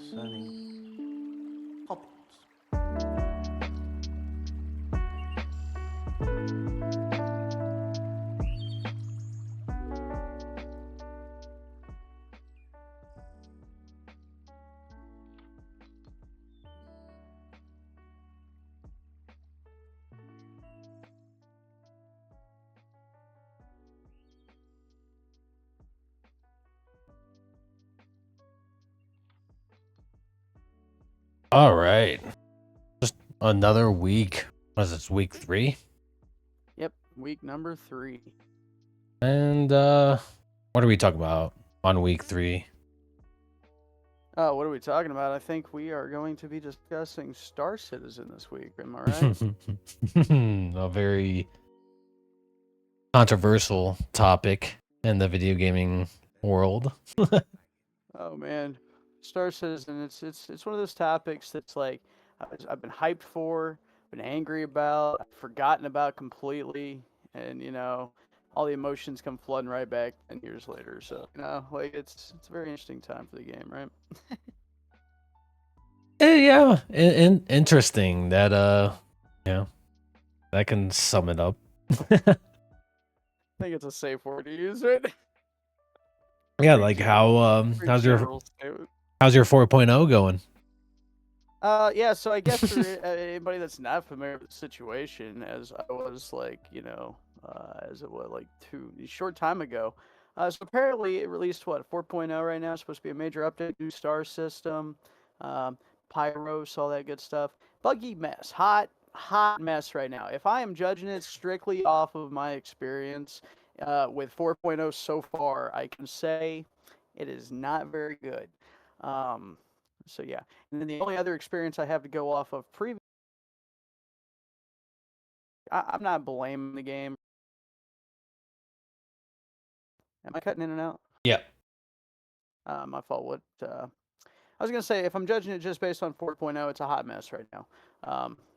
concerning topics. All right. Just another week. What is this, week 3? Yep, week number 3. And what are we talking about on week 3? Oh, what are we talking about? I think we are going to be discussing Star Citizen this week. Am I right? A very controversial topic in the video gaming world. Oh man, Star Citizen. It's one of those topics that's like I've been hyped for, been angry about, I've forgotten about completely, and all the emotions come flooding right back 10 years later. So like it's a very interesting time for the game, right? Yeah, interesting that yeah, that can sum it up. I think it's a safe word to use, right? Yeah, Pretty like general, pretty how's your general statement. 4.0 going? Yeah, so I guess for anybody that's not familiar with the situation, as I was like, as it was like short time ago. So apparently it released 4.0 right now. It's supposed to be a major update, new star system, um, pyros, all that good stuff. Buggy mess, hot mess right now. If I am judging it strictly off of my experience with 4.0 so far, I can say it is not very good. Um, so yeah. And then the only other experience I have to go off of previous, I'm not blaming the game. Am I cutting in and out? Yeah. My fault. I was gonna say, if I'm judging it just based on 4.0, it's a hot mess right now.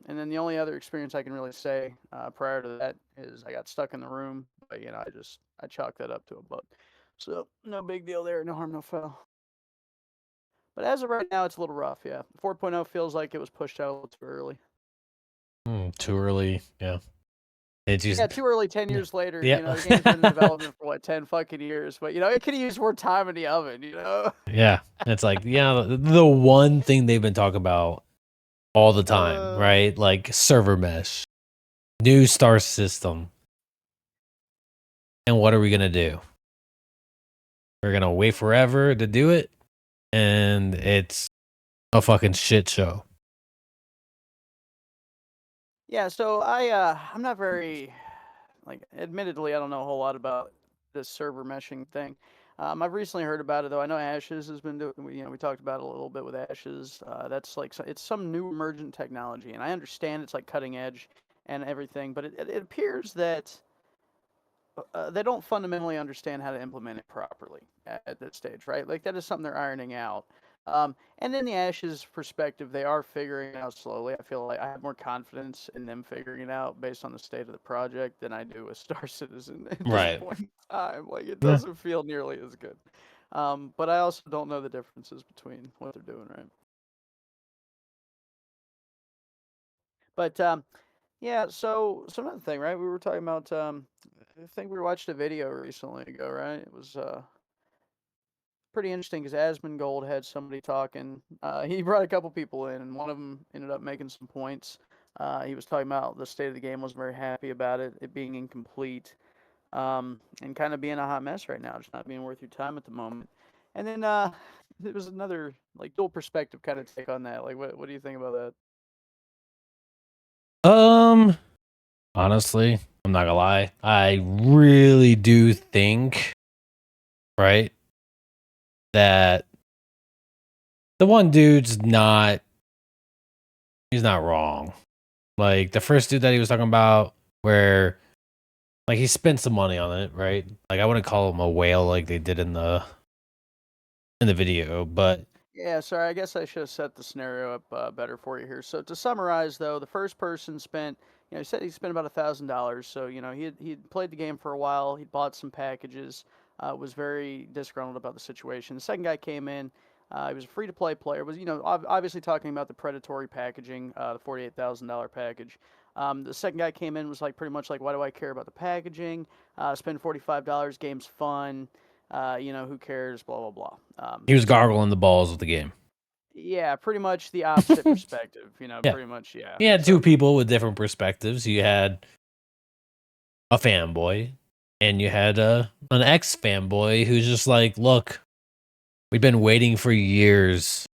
And then the only other experience I can really say prior to that is I got stuck in the room, but I chalked that up to a bug. So no big deal there, no harm, no foul. But as of right now, it's a little rough. Yeah, 4.0 feels like it was pushed out a little too early. Too early. Yeah. It just Yeah, too early. 10 years later, yeah. the game's been in development for 10 fucking years, but it could have used more time in the oven. Yeah. It's like, yeah, the one thing they've been talking about all the time, right? Like server mesh, new star system. And what are we going to do? We're going to wait forever to do it. And it's a fucking shit show. Yeah, so I'm not very admittedly I don't know a whole lot about this server meshing thing. I've recently heard about it though. I know Ashes has been doing. We talked about it a little bit with Ashes. That's like it's some new emergent technology, and I understand it's like cutting edge and everything, but it appears that they don't fundamentally understand how to implement it properly at this stage, right? Like that is something they're ironing out. And in the Ashes perspective, they are figuring it out slowly. I feel like I have more confidence in them figuring it out based on the state of the project than I do with Star Citizen at this Right. point in time. Like it doesn't feel nearly as good. But I also don't know the differences between what they're doing, right? But yeah, so another thing, right? We were talking about I think we watched a video recently ago, right? It was pretty interesting because Asmongold had somebody talking. He brought a couple people in, and one of them ended up making some points. He was talking about the state of the game, wasn't very happy about it being incomplete, and kind of being a hot mess right now, just not being worth your time at the moment. And then there was another like dual perspective kind of take on that. Like, what do you think about that? Honestly, I'm not gonna lie. I really do think, right, that the one dude's he's not wrong. Like the first dude that he was talking about, where like he spent some money on it, right? Like I wouldn't call him a whale like they did in the video, but Yeah, sorry. I guess I should have set the scenario up better for you here. So to summarize, though, the first person spent, he said he spent about $1,000. So he'd played the game for a while. He'd bought some packages. Was very disgruntled about the situation. The second guy came in. He was a free-to-play player. Was obviously talking about the predatory packaging, the $48,000 package. The second guy came in was like pretty much like, why do I care about the packaging? Spend $45, game's fun. Who cares? Blah blah blah. He was gargling the balls of the game. Yeah, pretty much the opposite perspective. Yeah. Pretty much, yeah. You had two people with different perspectives. You had a fanboy, and you had an ex fanboy who's just like, look, we've been waiting for years,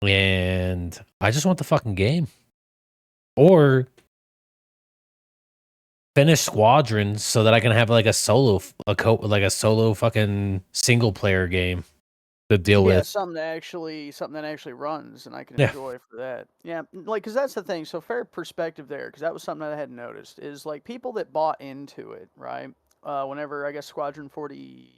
and I just want the fucking game. Or finish Squadrons so that I can have like a solo fucking single player game to deal Yeah, with. something that actually runs and I can Yeah. enjoy for that. Yeah, like because that's the thing. So fair perspective there, because that was something that I had noticed is like people that bought into it, right? Whenever I guess Squadron 40,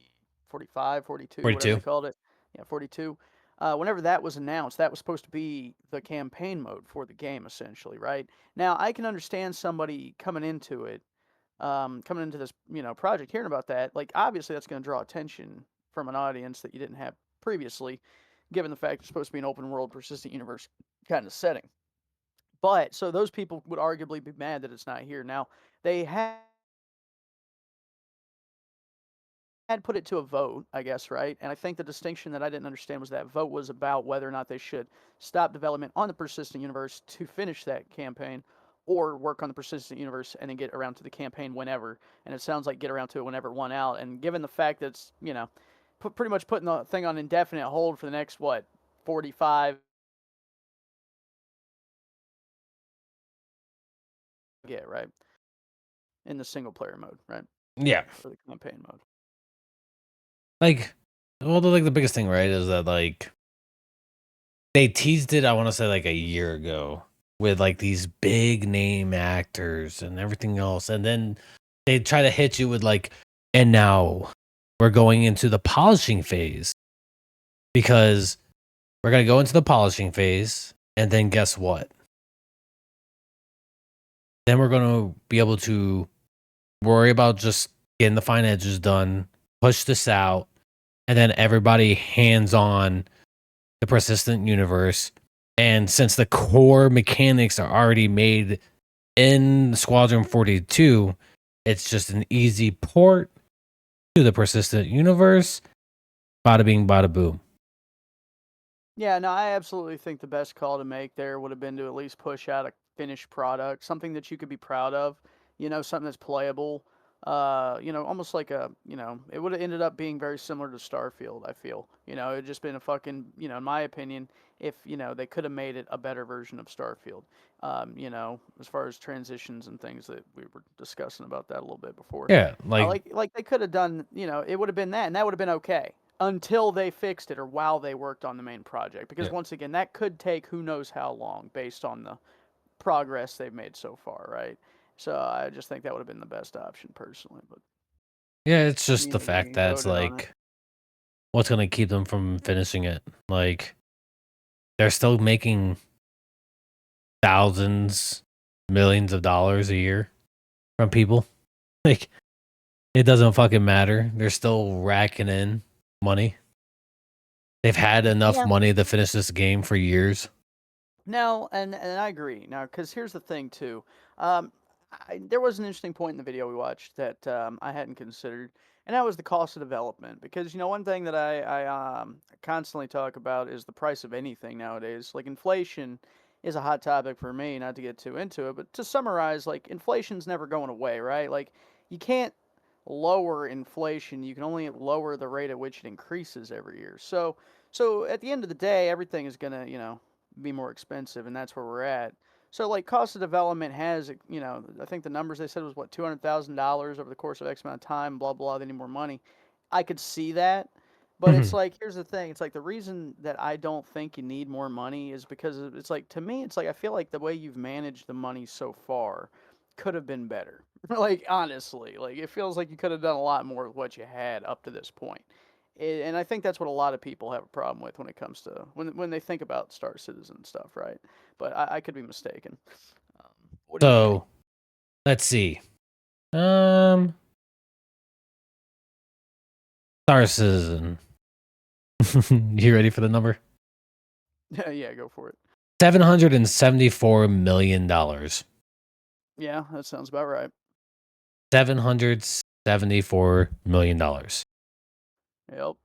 45, 42, whatever 42. they called it, yeah, 42. Whenever that was announced, that was supposed to be the campaign mode for the game, essentially, right? Now I can understand somebody coming into this project, hearing about that. Like obviously that's going to draw attention from an audience that you didn't have previously, given the fact it's supposed to be an open world persistent universe kind of setting. But so those people would arguably be mad that it's not here. Now they had put it to a vote, I guess, right? And I think the distinction that I didn't understand was that vote was about whether or not they should stop development on the persistent universe to finish that campaign, or work on the persistent universe and then get around to the campaign whenever. And it sounds like get around to it whenever one out. And given the fact that it's pretty much putting the thing on indefinite hold for the next 45 right, in the single player mode, right? Yeah. For the campaign mode. Like, well, the biggest thing, right, is that like they teased it, I want to say like a year ago with like these big name actors and everything else. And then they try to hit you with like, and now we're going into the polishing phase because we're going to go into the polishing phase. And then guess what? Then we're going to be able to worry about just getting the fine edges done, push this out, and then everybody hands on the persistent universe. And since the core mechanics are already made in Squadron 42, it's just an easy port to the persistent universe. Bada bing, bada boom. Yeah, no, I absolutely think the best call to make there would have been to at least push out a finished product, something that you could be proud of, something that's playable. Almost like it would have ended up being very similar to Starfield, I feel. It had just been a fucking, in my opinion, if, they could have made it a better version of Starfield. As far as transitions and things that we were discussing about that a little bit before. Yeah, like they could have done, it would have been that, and that would have been okay until they fixed it or while they worked on the main project. Because yeah. once again, that could take who knows how long based on the progress they've made so far, right? So I just think that would have been the best option personally. But Yeah, it's just the fact you that it's voted on it. like, what's going to keep them from finishing it? Like, they're still making thousands, millions of dollars a year from people. Like, it doesn't fucking matter. They're still racking in money. They've had enough Yeah. money to finish this game for years. No, and I agree. Now, because here's the thing too. There was an interesting point in the video we watched that I hadn't considered, and that was the cost of development. Because one thing that I constantly talk about is the price of anything nowadays. Like inflation is a hot topic for me. Not to get too into it, but to summarize, like inflation's never going away, right? Like you can't lower inflation. You can only lower the rate at which it increases every year. So at the end of the day, everything is gonna be more expensive, and that's where we're at. So like cost of development has, I think the numbers they said was what $200,000 over the course of X amount of time, blah blah. They need more money. I could see that, but it's like here's the thing. It's like the reason that I don't think you need more money is because it's like to me, it's like I feel like the way you've managed the money so far could have been better. Like honestly, like it feels like you could have done a lot more with what you had up to this point. And I think that's what a lot of people have a problem with when it comes to when they think about Star Citizen stuff, right? But I could be mistaken. What do you think? So, let's see. Star Citizen. You ready for the number? Yeah, go for it. $774 million. Yeah, that sounds about right. $774 million. Yep.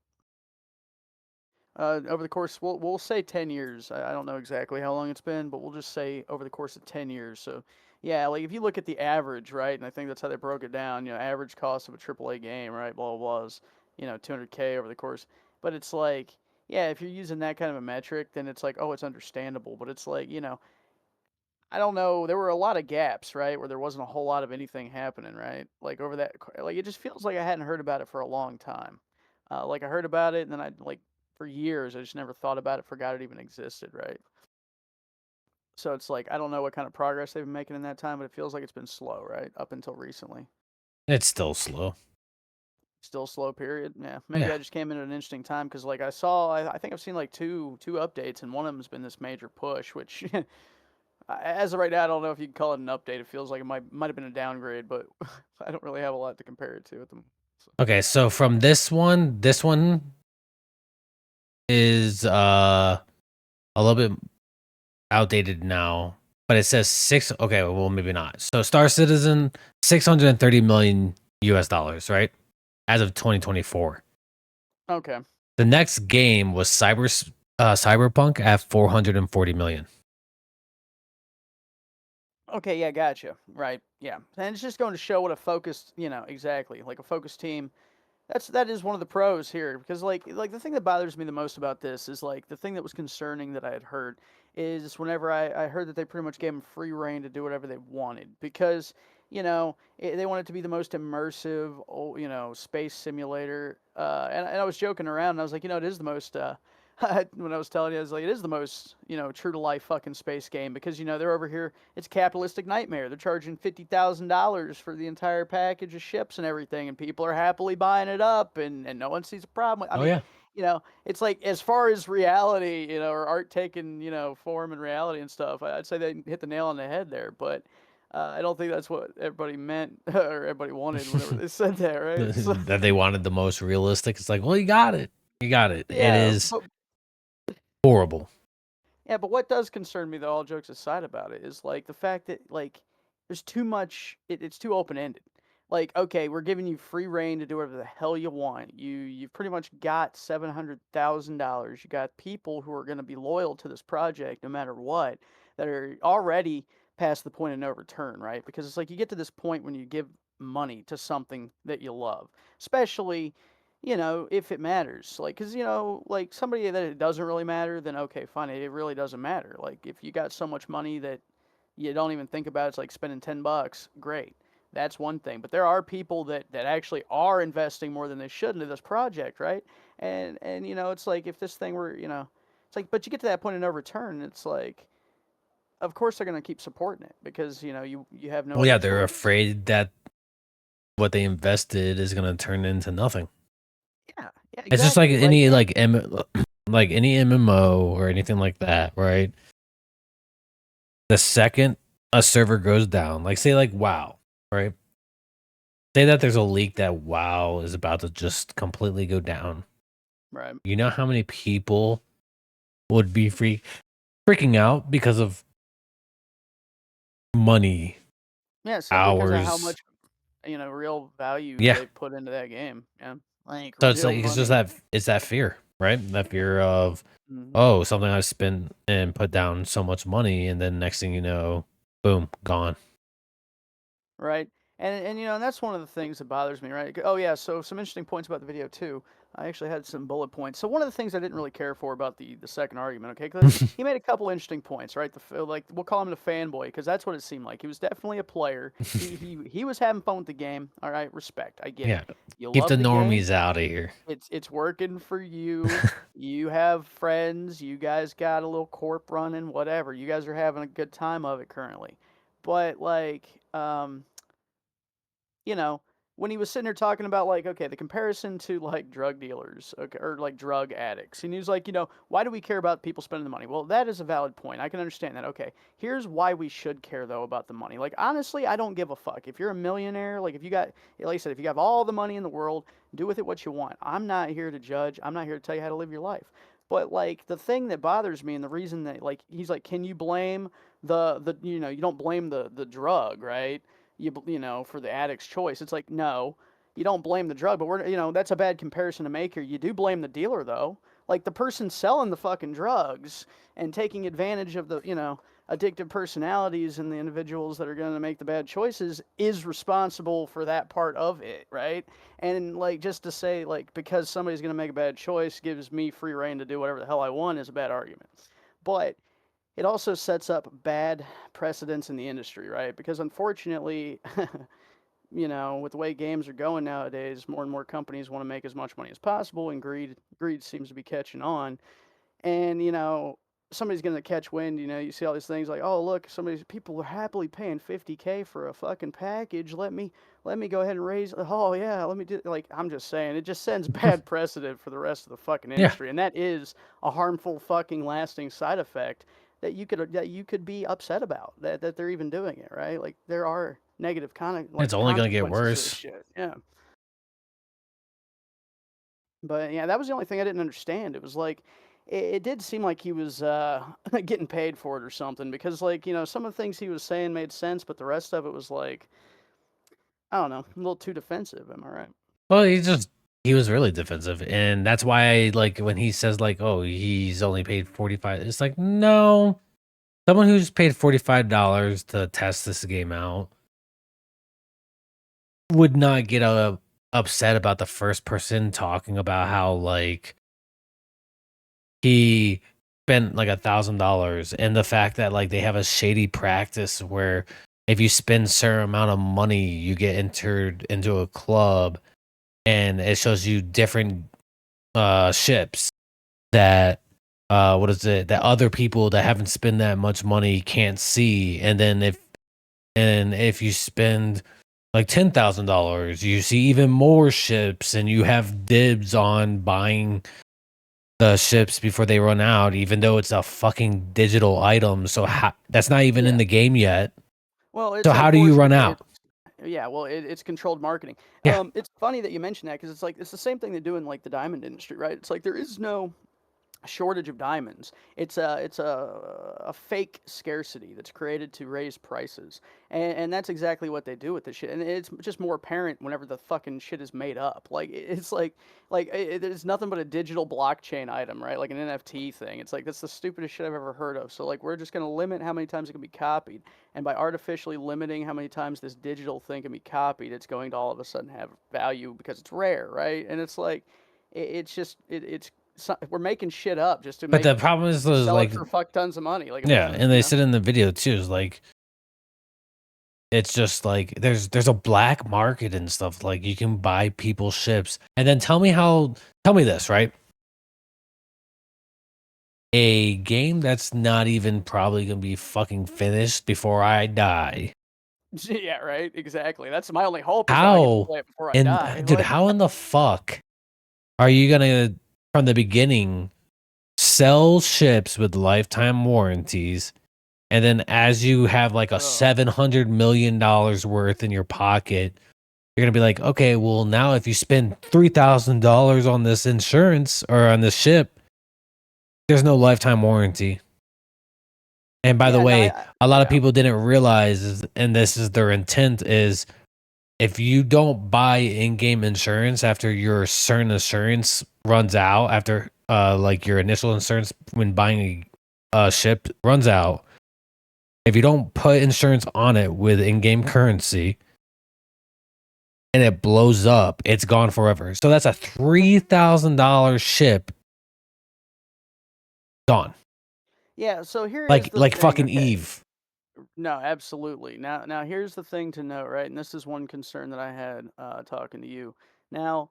Over the course, we'll say 10 years. I don't know exactly how long it's been, but we'll just say over the course of 10 years. So, yeah, like if you look at the average, right, and I think that's how they broke it down. Average cost of a AAA game, right, blah blah blah, is 200K over the course. But it's like, yeah, if you're using that kind of a metric, then it's like, oh, it's understandable. But it's like, I don't know. There were a lot of gaps, right, where there wasn't a whole lot of anything happening, right? Like over that, like it just feels like I hadn't heard about it for a long time. Like I heard about it, and then I like for years I just never thought about it, forgot it even existed, right? So it's like I don't know what kind of progress they've been making in that time, but it feels like it's been slow, right, up until recently. It's still slow. Still slow, period. Yeah, maybe Yeah. I just came in at an interesting time because like I think I've seen like two updates, and one of them's been this major push, which as of right now, I don't know if you can call it an update. It feels like it might have been a downgrade, but I don't really have a lot to compare it to at the moment. So. Okay, so from this one is a little bit outdated now, but it says six. Okay, well maybe not. So Star Citizen, 630 million US dollars, right? As of 2024. Okay. The next game was Cyberpunk at 440 million. Okay. Yeah. Gotcha. Right. Yeah. And it's just going to show what a focused, exactly like a focused team. That is one of the pros here because like the thing that bothers me the most about this is like the thing that was concerning that I had heard is whenever I heard that they pretty much gave them free reign to do whatever they wanted because they wanted to be the most immersive space simulator and I was joking around and I was like it is the most when I was telling you I was like it is the most true to life fucking space game because they're over here it's a capitalistic nightmare. They're charging $50,000 for the entire package of ships and everything, and people are happily buying it up, and no one sees a problem. I Oh mean, yeah. it's like as far as reality, or art taking form and reality and stuff. I'd say they hit the nail on the head there, but. I don't think that's what everybody meant or everybody wanted whenever they said that, right? So, That they wanted the most realistic. It's like, well, you got it. You got it. It yeah, is horrible. yeah, but what does concern me, though, all jokes aside about it, is like the fact that like there's too much. It's too open ended. Like, okay, we're giving you free reign to do whatever the hell you want. You've pretty much got $700,000. You got people who are going to be loyal to this project no matter what. That are already past the point of no return, right? Because it's like you get to this point when you give money to something that you love, especially if it matters. Like, because, like somebody that it doesn't really matter, then okay, fine, it really doesn't matter. Like, if you got so much money that you don't even think about it's like spending $10, great. That's one thing. But there are people that actually are investing more than they should into this project, right? And it's like if this thing were, it's like, but you get to that point of no return, it's like, of course they're going to keep supporting it because, you have no Well, other yeah, they're choice. afraid that what they invested is going to turn into nothing. Yeah, yeah, It's just like exactly. Like, any like any MMO or anything like that, right? The second a server goes down, like say like WoW, right? Say that there's a leak that WoW is about to just completely go down. right. You know how many people would be freaking out because of money, Yeah, simply because of how hours. much real value Yeah. they put into that game. Yeah, like So it's real like it's just money. that it's that fear, right? That fear of Hmm. oh, something I spent and put down so much money, and then next thing you know, boom, gone. Right, and that's one of the things that bothers me. Right. Oh yeah. So some interesting points about the video too. I actually had some bullet points. So one of the things I didn't really care for about the second argument, okay, because he made a couple interesting points, right? Like we'll call him the fanboy because that's what it seemed like. He was definitely a player. He was having fun with the game. All right, respect. I get it. Yeah, You keep the love the game. normies out of here. It's working for you. You have friends. You guys got a little corp running. Whatever. You guys are having a good time of it currently. But like, you know, when he was sitting there talking about like, okay, the comparison to like drug dealers, okay, or like drug addicts, and he was like, why do we care about people spending the money? Well, that is a valid point. I can understand that. Okay, here's why we should care though about the money. Like honestly, I don't give a fuck if you're a millionaire. Like if you got, like I said, if you have all the money in the world, do with it what you want. I'm not here to judge. I'm not here to tell you how to live your life. But like the thing that bothers me, and the reason that like he's like, can you blame the you don't blame the drug, right? For the addict's choice. It's like, no, you don't blame the drug, but that's a bad comparison to make here. You do blame the dealer though. Like the person selling the fucking drugs and taking advantage of the, addictive personalities and the individuals that are going to make the bad choices is responsible for that part of it, right? And like just to say like because somebody's going to make a bad choice gives me free reign to do whatever the hell I want is a bad argument. But it also sets up bad precedents in the industry, right? Because unfortunately, with the way games are going nowadays, more and more companies want to make as much money as possible, and greed seems to be catching on. And somebody's gonna catch wind. You see all these things like, oh look, people are happily paying 50K for a fucking package. Let me go ahead and raise. Oh yeah, let me do. Like I'm just saying, it just sends bad precedent for the rest of the fucking Yeah, industry, and that is a harmful fucking lasting side effect that you could be upset about that they're even doing it, right? Like there are negative kind of it's like only gonna get consequences to this worse. shit. Yeah. But yeah, that was the only thing I didn't understand. It was like it did seem like he was getting paid for it or something because like, some of the things he was saying made sense, but the rest of it was like, I don't know, a little too defensive, am I right? Well, he was really defensive, and that's why like when he says like, "Oh, he's only paid 45," it's like, no, someone who's paid $45 to test this game out would not get upset about the first person talking about how like he spent like $1,000, and the fact that like they have a shady practice where if you spend a certain amount of money, you get entered into a club, and it shows you different ships that what is it that other people that haven't spent that much money can't see, and then if you spend like $10,000, you see even more ships, and you have dibs on buying the ships before they run out, even though it's a fucking digital item. So that's not even in Yeah. the game yet. Well, So it's how do you run unfortunately out? it's yeah, well, it's controlled marketing. Yeah, It's funny that you mention that because it's like it's the same thing they do in like the diamond industry, right? It's like there is no shortage of diamonds. It's a fake scarcity that's created to raise prices, and that's exactly what they do with this shit. And it's just more apparent whenever the fucking shit is made up. Like it's like it's nothing but a digital blockchain item, right? Like an NFT thing. It's like that's the stupidest shit I've ever heard of. So like we're just gonna limit how many times it can be copied, and by artificially limiting how many times this digital thing can be copied, it's going to all of a sudden have value because it's rare, right? And it's like it's just it's we're making shit up just to but make the problem is sell it like, for fuck tons of money. Like it yeah, doesn't, and they said in the video too, is like it's just like there's a black market and stuff. Like you can buy people's ships, and then tell me this, right? A game that's not even probably gonna be fucking finished before I die. yeah, right, exactly. That's my only hope is that I get to How play it before I and die. dude, Like, how in the fuck are you gonna from the beginning sell ships with lifetime warranties, and then as you have like a oh, $700 million worth in your pocket, you're gonna be like, okay, well now if you spend $3,000 on this insurance or on this ship, there's no lifetime warranty. And by the yeah, no, way, a lot of yeah, people didn't realize, and this is their intent, is if you don't buy in-game insurance after your certain insurance runs out, after like your initial insurance when buying a ship runs out, if you don't put insurance on it with in-game currency and it blows up, it's gone forever. So that's a $3,000 ship gone, yeah. So here is the like thing. fucking Okay, Eve. no, absolutely. Now here's the thing to note, right? And this is one concern that I had talking to you. Now,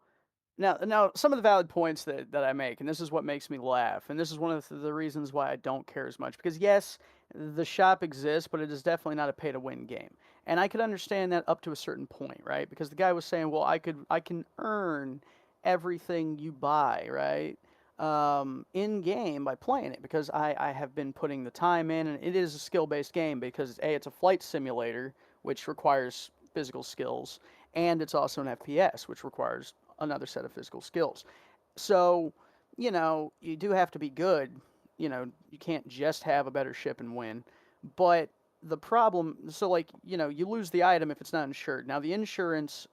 now, some of the valid points that I make, and this is what makes me laugh, and this is one of the reasons why I don't care as much. Because yes, the shop exists, but it is definitely not a pay to win game. And I could understand that up to a certain point, right? Because the guy was saying, well, I can earn everything you buy, right? In game by playing it because I have been putting the time in, and it is a skill based game because it's a flight simulator which requires physical skills, and it's also an FPS which requires another set of physical skills. So, you do have to be good. You can't just have a better ship and win. But the problem, so like, you lose the item if it's not insured. Now, the insurance,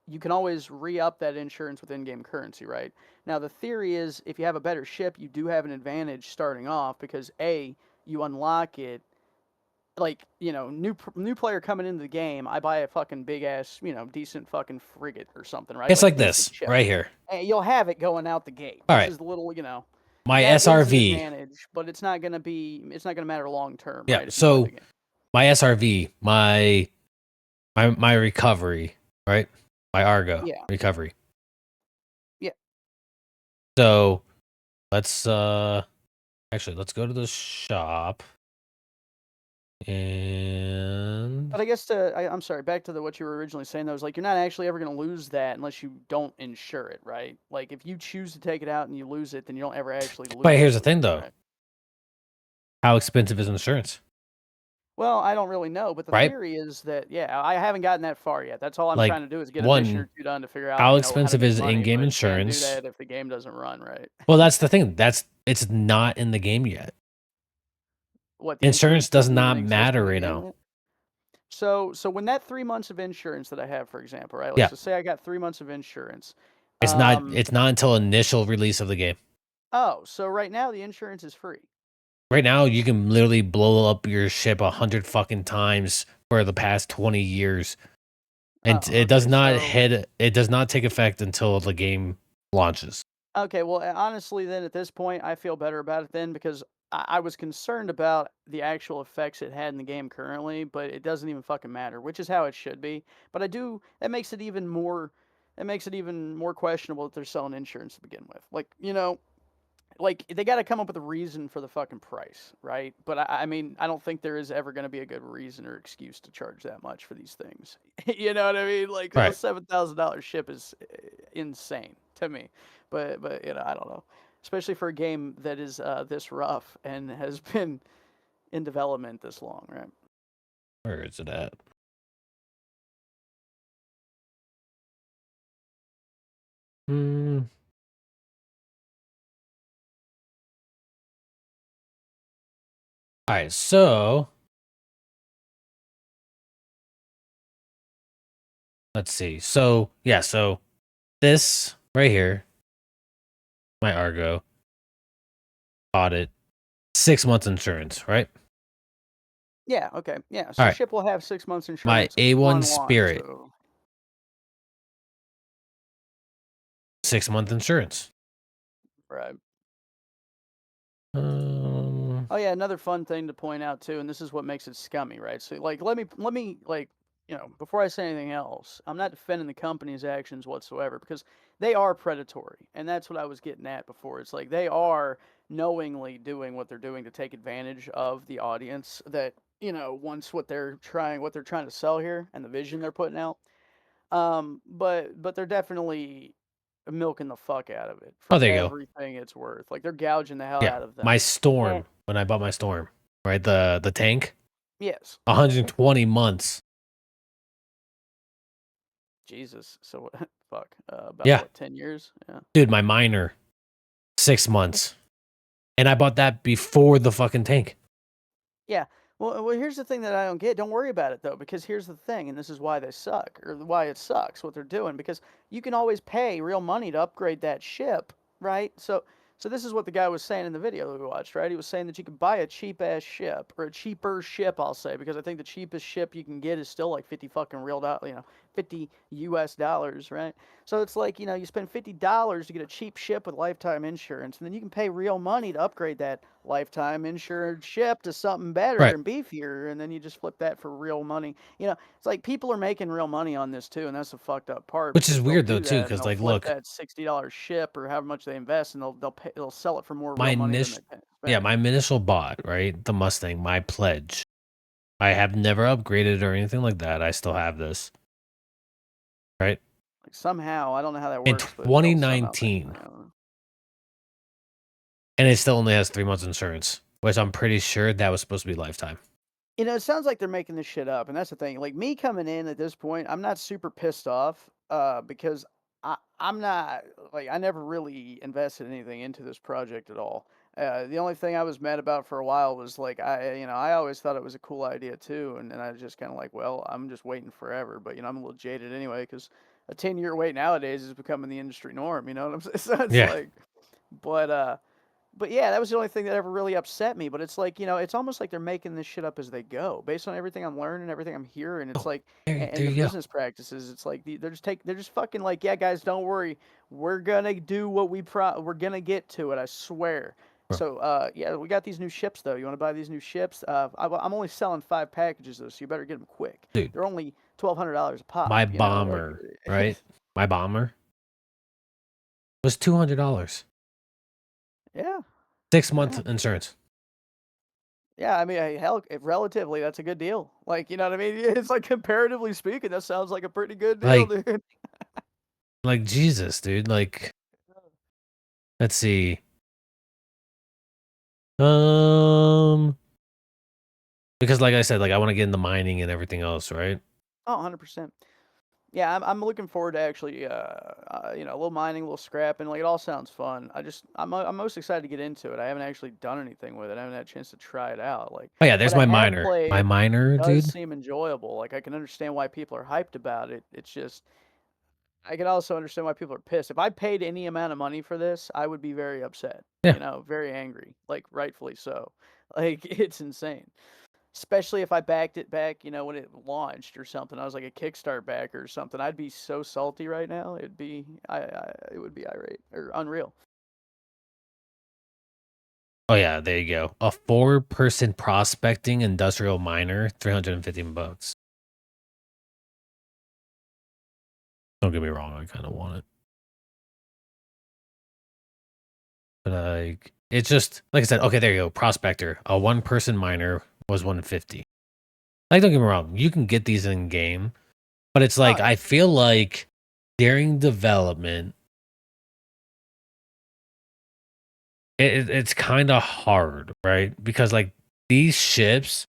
you can always re up that insurance with in game currency, right? Now, the theory is if you have a better ship, you do have an advantage starting off because you unlock it like new player coming into the game, I buy a fucking big ass decent fucking frigate or something, right? It's Like a like decent this ship. right here. And you'll have it going out the gate, All which right, is a little my that is an SRV. advantage, but it's not gonna matter long term, Yeah, right? If you play the so game. my SRV, my recovery, right? My Argo Yeah, recovery. yeah. So let's actually let's go to the shop and But I guess I'm sorry, back to what you were originally saying. Though, was like you're not actually ever gonna lose that unless you don't insure it, right? Like if you choose to take it out and you lose it, then you don't ever actually but here's lose the it, thing though. right? How expensive is insurance? Well, I don't really know, but the Right? theory is that yeah, I haven't gotten that far yet. That's all I'm Like trying to do is get a mission one, or two done to figure out, how how to expensive make is money, in-game but can't do insurance? that if the game doesn't run, right? Well, that's the thing. It's not in the game yet. What, the Insurance insurance does doesn't even not exist in matter the right game now. yet? So when that 3 months of insurance that I have, for example, right? Like, Yeah, so say I got 3 months of insurance. it's not Um, it's not until initial release of the game. oh, so right now the insurance is free. Right now, you can literally blow up your ship 100 fucking times for the past 20 years, and Oh, okay. it does not take effect until the game launches. Okay, well, honestly, then at this point, I feel better about it then because I was concerned about the actual effects it had in the game currently, but it doesn't even fucking matter, which is how it should be. But that makes it even more, questionable that they're selling insurance to begin with. Like they got to come up with a reason for the fucking price, right? But I mean, I don't think there is ever going to be a good reason or excuse to charge that much for these things. You know what I mean? Like a Right. $7,000 ship is insane to me. But I don't know, especially for a game that is this rough and has been in development this long, right? Where is it at? Hmm. All right, so let's see. So yeah, so this right here, my Argo, bought it 6 months insurance, right? Yeah. Okay. Yeah. All So right, ship will have 6 months my insurance A1 on launch. Spirit, So 6 month insurance. right. Um, Oh yeah, another fun thing to point out too, and this is what makes it scummy, right? So like let me like, before I say anything else, I'm not defending the company's actions whatsoever because they are predatory. And that's what I was getting at before. It's like they are knowingly doing what they're doing to take advantage of the audience that, wants what they're trying to sell here and the vision they're putting out. But they're definitely milking the fuck out of it oh, for there you go. everything it's worth. Like they're gouging the hell Yeah, out of my them. And Storm. When I bought my Storm, right, the tank, yes. 120 months. Jesus. So what? Fuck. About Yeah, what? 10 years? Yeah. dude, my miner, 6 months, and I bought that before the fucking tank. Yeah. Well, here's the thing that I don't get. Don't worry about it though, because here's the thing, and this is why they suck, or why it sucks what they're doing, because you can always pay real money to upgrade that ship, right? So this is what the guy was saying in the video that we watched, right? He was saying that you could buy a cheap ass ship, or a cheaper ship, I'll say, because I think the cheapest ship you can get is still like 50 fucking real dollars, 50 US dollars, right? So it's like, you spend $50 to get a cheap ship with lifetime insurance, and then you can pay real money to upgrade that lifetime insured ship to something better Right, and beefier, and then you just flip that for real money. It's like people are making real money on this too, and that's the fucked up part which is because they'll weird though do too, that and because they'll like, flip look, that $60 ship or however much they invest, and they'll sell it for more my real money than initial they pay. yeah, Fair. my initial bot, right? The Mustang, my pledge. I have never upgraded or anything like that. I still have this, right? Like somehow, I don't know how that In works, but they'll somehow make 2019, money on it. and it still only has 3 months insurance, which I'm pretty sure that was supposed to be lifetime. You know, it sounds like they're making this shit up, and that's the thing. Like me coming in at this point, I'm not super pissed off, because I'm not like I never really invested anything into this project at all. The only thing I was mad about for a while was like I always thought it was a cool idea too, and I was just kind of like, well, I'm just waiting forever. But I'm a little jaded anyway because a 10-year wait nowadays is becoming the industry norm. You know what I'm saying? So it's Yeah. like, but yeah, that was the only thing that ever really upset me. But it's like, it's almost like they're making this shit up as they go, based on everything I'm learning, everything I'm hearing. It's Oh, like, there and the you go. business practices. It's like they're just fucking like, yeah, guys, don't worry, we're gonna do what we're gonna get to it. I swear. Bro, So, yeah, we got these new ships though. You want to buy these new ships? I'm only selling 5 packages though, so you better get them quick. dude, They're only $1,200 a pop. my Like, bomber, right? My bomber was $200. yeah, 6 month yeah. insurance. Yeah, I mean, hell, if relatively, that's a good deal. Like, you know what I mean? It's like comparatively speaking, that sounds like a pretty good deal, Like, dude. like Jesus, dude. Like, let's see. Um, because like I said, like I want to get into mining and everything else, right? Oh, 100%. Yeah, I'm looking forward to actually, a little mining, a little scrapping. Like, it all sounds fun. I'm most excited to get into it. I haven't actually done anything with it. I haven't had a chance to try it out. Like, Oh yeah, what there's I my have miner. My played miner, does dude. seem enjoyable. Like, I can understand why people are hyped about it. It's just, I can also understand why people are pissed. If I paid any amount of money for this, I would be very upset. Yeah. Very angry, like rightfully so. Like it's insane. Especially if I backed it back, when it launched or something. I was like a Kickstart backer or something. I'd be so salty right now. It would be irate or unreal. Oh yeah, there you go. A 4-person prospecting industrial miner, $315. Don't get me wrong, I kind of want it, but like it's just like I said. Okay, there you go. Prospector, a 1-person miner was 150. Like, don't get me wrong, you can get these in game, but it's Oh like yeah. I feel like during development, it's kind of hard, right? Because like these ships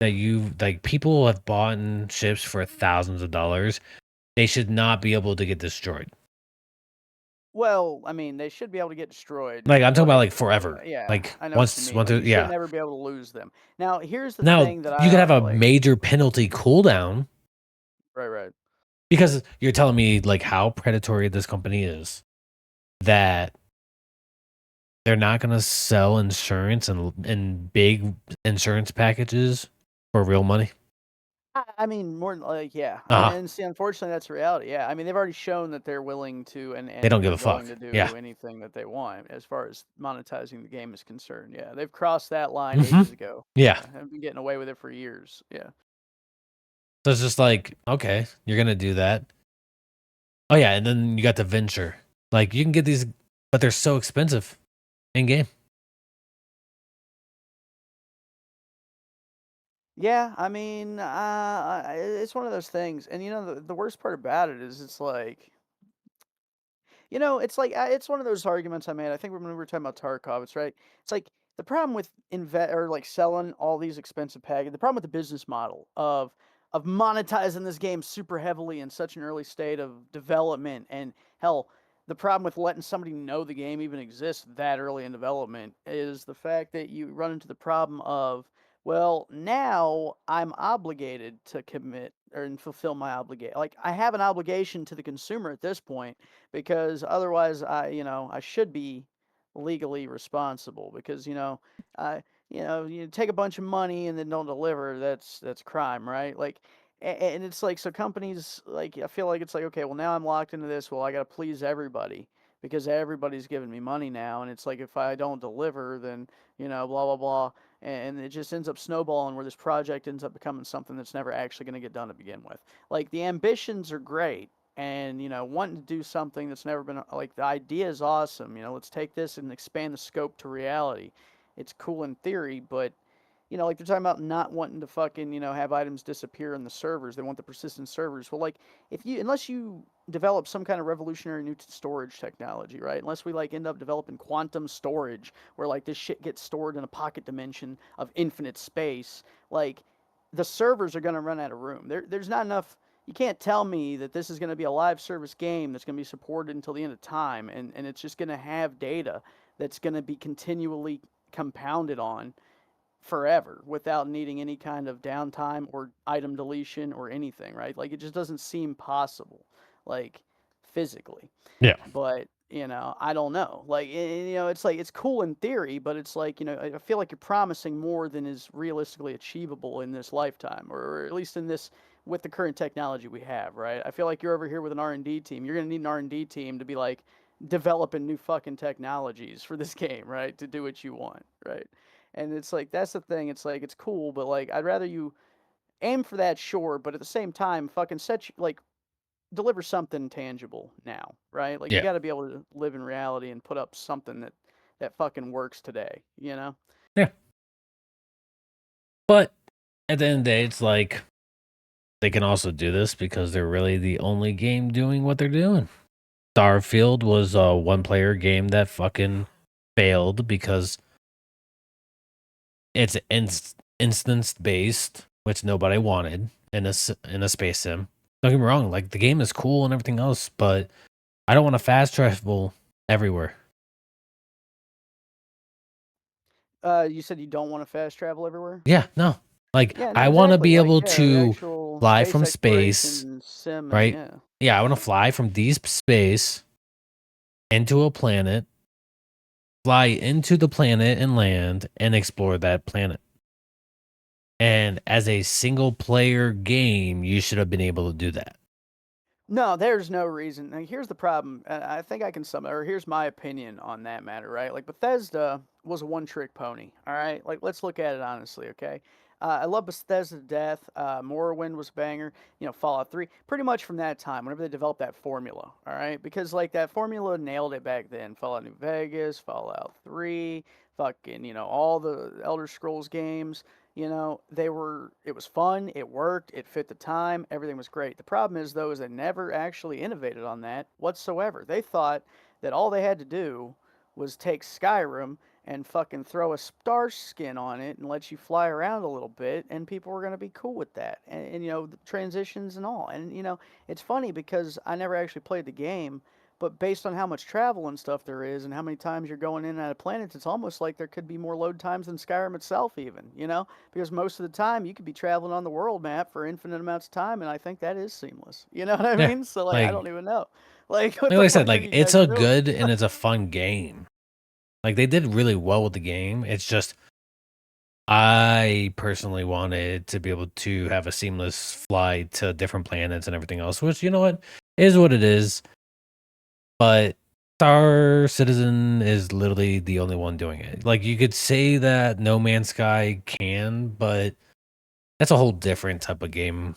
that you like, people have bought in ships for thousands of dollars. They should not be able to get destroyed. Well, I mean, they should be able to get destroyed, Like I'm talking about like but forever. yeah, Like I know what you once, mean. Like you should yeah. never be able to lose them. Now, here's the Now thing that you could have I a like. major penalty cooldown Right, right. because you're telling me like how predatory this company is that they're not going to sell insurance and big insurance packages for real money. I mean, more than like, yeah. Uh huh. And see, unfortunately, that's reality. Yeah, I mean, they've already shown that they're willing to They don't and give are a going fuck. to Yeah. do anything that they want as far as monetizing the game is concerned. Yeah, they've crossed that line Hmm. ages ago. Yeah. Yeah, and been getting away with it for years. Yeah. So it's just like, okay, you're gonna do that. Oh yeah, and then you got the venture. Like you can get these, but they're so expensive in game. Yeah, I mean, it's one of those things, and the worst part about it is it's like it's like it's one of those arguments I made. I think when we were talking about Tarkov, it's right. It's like the problem with or like selling all these expensive packages. The problem with the business model of monetizing this game super heavily in such an early state of development, and hell, the problem with letting somebody know the game even exists that early in development is the fact that you run into the problem of, well, now I'm obligated to commit or and fulfill my obligation. Like I have an obligation to the consumer at this point because otherwise I should be legally responsible because you take a bunch of money and then don't deliver, that's crime, right? Like and it's like, so companies, like, I feel like it's like, okay, well, now I'm locked into this, well, I got to please everybody because everybody's giving me money now, and it's like if I don't deliver, then blah blah blah, and it just ends up snowballing where this project ends up becoming something that's never actually going to get done to begin with. Like the ambitions are great, and wanting to do something that's never been, like, the idea is awesome, let's take this and expand the scope to reality. it's cool in theory, but like they're talking about not wanting to fucking, have items disappear in the servers. They want the persistent servers. Well, like unless you develop some kind of revolutionary new storage technology, right? Unless we like end up developing quantum storage where like this shit gets stored in a pocket dimension of infinite space, like the servers are going to run out of room. There's not enough. You can't tell me that this is going to be a live service game that's going to be supported until the end of time, and it's just going to have data that's going to be continually compounded on forever without needing any kind of downtime or item deletion or anything, right? Like it just doesn't seem possible, like physically. Yeah. But I don't know. Like it's like it's cool in theory, but it's like I feel like you're promising more than is realistically achievable in this lifetime, or at least in this with the current technology we have, right? I feel like you're over here with an R&D team. You're gonna need an R&D team to be like developing new fucking technologies for this game, right? To do what you want, right? And it's like that's the thing. It's like it's cool, but like I'd rather you aim for that, sure, but at the same time, fucking like deliver something tangible now, right? Like you Yeah. got to be able to live in reality and put up something that fucking works today, Yeah. But at the end of the day, it's like they can also do this because they're really the only game doing what they're doing. Starfield was a one player game that fucking failed because it's instance based, which nobody wanted in a space sim. Don't get me wrong, like the game is cool and everything else, but I don't want to fast travel everywhere. You said you don't want to fast travel everywhere. Yeah, no. Like Yeah, no, I want to exactly. be Like able yeah, the to actual fly space from space, exploration sim, and right? yeah. Yeah, I want to fly from deep space into a planet, fly into the planet and land and explore that planet. And as a single player game, you should have been able to do that. No, there's no reason. Now, here's the problem. I think I can sum it, or here's my opinion on that matter, right? Like Bethesda was a one-trick pony. All right, like let's look at it honestly, okay? I love Bethesda to death. Morrowind was a banger. Fallout 3, pretty much from that time, whenever they developed that formula, all right? Because like that formula nailed it back then. Fallout New Vegas, Fallout 3, fucking, all the Elder Scrolls games. It was fun, it worked, it fit the time, everything was great. The problem is though is they never actually innovated on that whatsoever. They thought that all they had to do was take Skyrim and fucking throw a star skin on it and let you fly around a little bit, and people were going to be cool with that, and the transitions and all. And it's funny because I never actually played the game, but based on how much travel and stuff there is and how many times you're going in and out of planets, it's almost like there could be more load times than Skyrim itself, even, because most of the time you could be traveling on the world map for infinite amounts of time, and I think that is seamless. You know what I Yeah. mean? So, like, I Like don't even know. Like, what like the I said, fuck are like you it's guys a doing? good and it's a fun game. Like they did really well with the game. It's just I personally wanted to be able to have a seamless flight to different planets and everything else, which you know what it is. But Star Citizen is literally the only one doing it. Like you could say that No Man's Sky can, but that's a whole different type of game